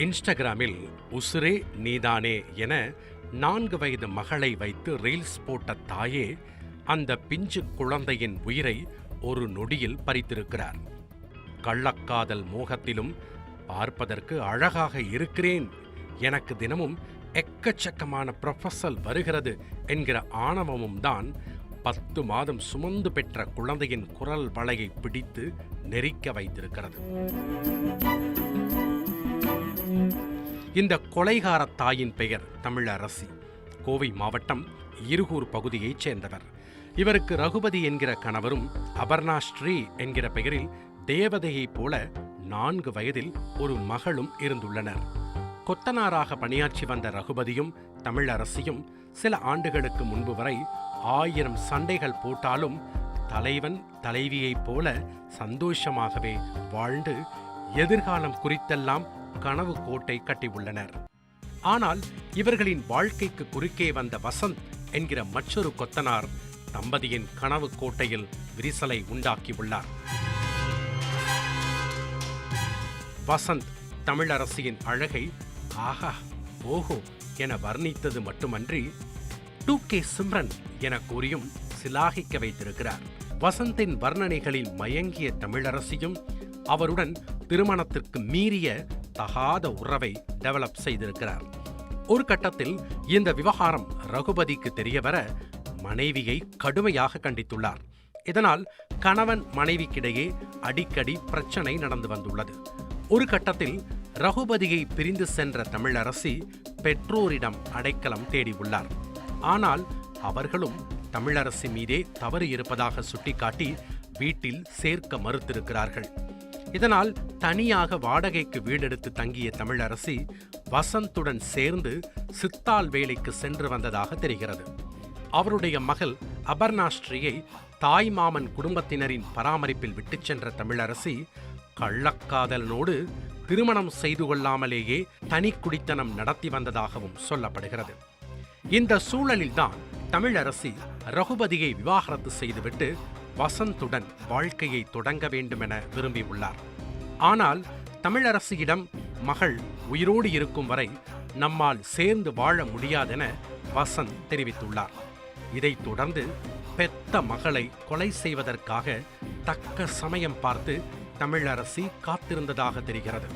இன்ஸ்டாகிராமில் உசுரே நீதானே என 4 வயது மகளை வைத்து ரீல்ஸ் போட்ட தாயே அந்த பிஞ்சு குழந்தையின் உயிரை ஒரு நொடியில் பறித்திருக்கிறார். கள்ளக்காதல் மோகத்திலும் பார்ப்பதற்கு அழகாக இருக்கிறேன், எனக்கு தினமும் எக்கச்சக்கமான ப்ரொபசல் வருகிறது என்கிற ஆணவமும் தான் 10 மாதம் சுமந்து பெற்ற குழந்தையின் குரல் வளையை பிடித்து நெரிக்க வைத்திருக்கிறது. இந்த கொலைகார தாயின் பெயர் தமிழரசி. கோவை மாவட்டம் இருகூர் பகுதியைச் சேர்ந்தவர். இவருக்கு ரகுபதி என்கிற கணவரும் அபர்ணா ஸ்ரீ என்கிற பெயரில் தேவதையைப் போல 4 வயதில் ஒரு மகளும் இருந்துள்ளனர். கொத்தனாராக பணியாற்றி வந்த ரகுபதியும் தமிழரசியும் சில ஆண்டுகளுக்கு முன்பு வரை 1000 சண்டைகள் போட்டாலும் தலைவன் தலைவியைப் போல சந்தோஷமாகவே வாழ்ந்து எதிர்காலம் குறித்தெல்லாம் கனவு கோட்டை கட்டியுள்ளனர். ஆனால் இவர்களின் வாழ்க்கைக்கு குறுக்கே வந்த வசந்த் என்கிற மற்றொரு கொத்தனார் தம்பதியின் கனவு கோட்டையில் விரிசலை உண்டாக்கியுள்ளார். வசந்த் தமிழரசியின் அழகை ஆஹா ஓஹோ என வர்ணித்தது மட்டுமன்றி 2K சிம்ரன் என கூறியும் சிலாகிக்க வைத்திருக்கிறார். வசந்தின் வர்ணனைகளில் மயங்கிய தமிழரசியும் அவருடன் திருமணத்திற்கு மீறிய தகாத உறவை டெவலப் செய்திருக்கிறார். ஒரு கட்டத்தில் இந்த விவகாரம் ரகுபதிக்கு தெரியவர மனைவியை கடுமையாக கண்டித்துள்ளார். இதனால் கணவன் மனைவிக்கிடையே அடிக்கடி பிரச்சனை நடந்து வந்துள்ளது. ஒரு கட்டத்தில் ரகுபதியை பிரிந்து சென்ற தமிழரசி பெற்றோரிடம் அடைக்கலம் தேடியுள்ளார். ஆனால் அவர்களும் தமிழரசி மீதே தவறு இருப்பதாக சுட்டிக்காட்டி வீட்டில் சேர்க்க மறுத்திருக்கிறார்கள். இதனால் தனியாக வாடகைக்கு வீடெடுத்து தங்கிய தமிழரசி வசந்துடன் சேர்ந்து சித்தால் வேலைக்கு சென்று வந்ததாக தெரிகிறது. அவருடைய மகள் அபர்ணா ஸ்ரீயை தாய்மாமன் குடும்பத்தினரின் பராமரிப்பில் விட்டுச் சென்ற தமிழரசி கள்ளக்காதலனோடு திருமணம் செய்து கொள்ளாமலேயே தனி குடித்தனம் நடத்தி வந்ததாகவும் சொல்லப்படுகிறது. இந்த சூழலில்தான் தமிழரசி ரகுபதியை விவாகரத்து செய்துவிட்டு வசந்துடன் வாழ்க்கையை தொடங்க வேண்டுமென விரும்பியுள்ளார். ஆனால் தமிழரசியிடம் மகள் உயிரோடு இருக்கும் வரை நம்மால் சேர்ந்து வாழ முடியாதென வசந்த் தெரிவித்துள்ளார். இதைத் தொடர்ந்து பெத்த மகளை கொலை செய்வதற்காக தக்க சமயம் பார்த்து தமிழரசி காத்திருந்ததாக தெரிகிறது.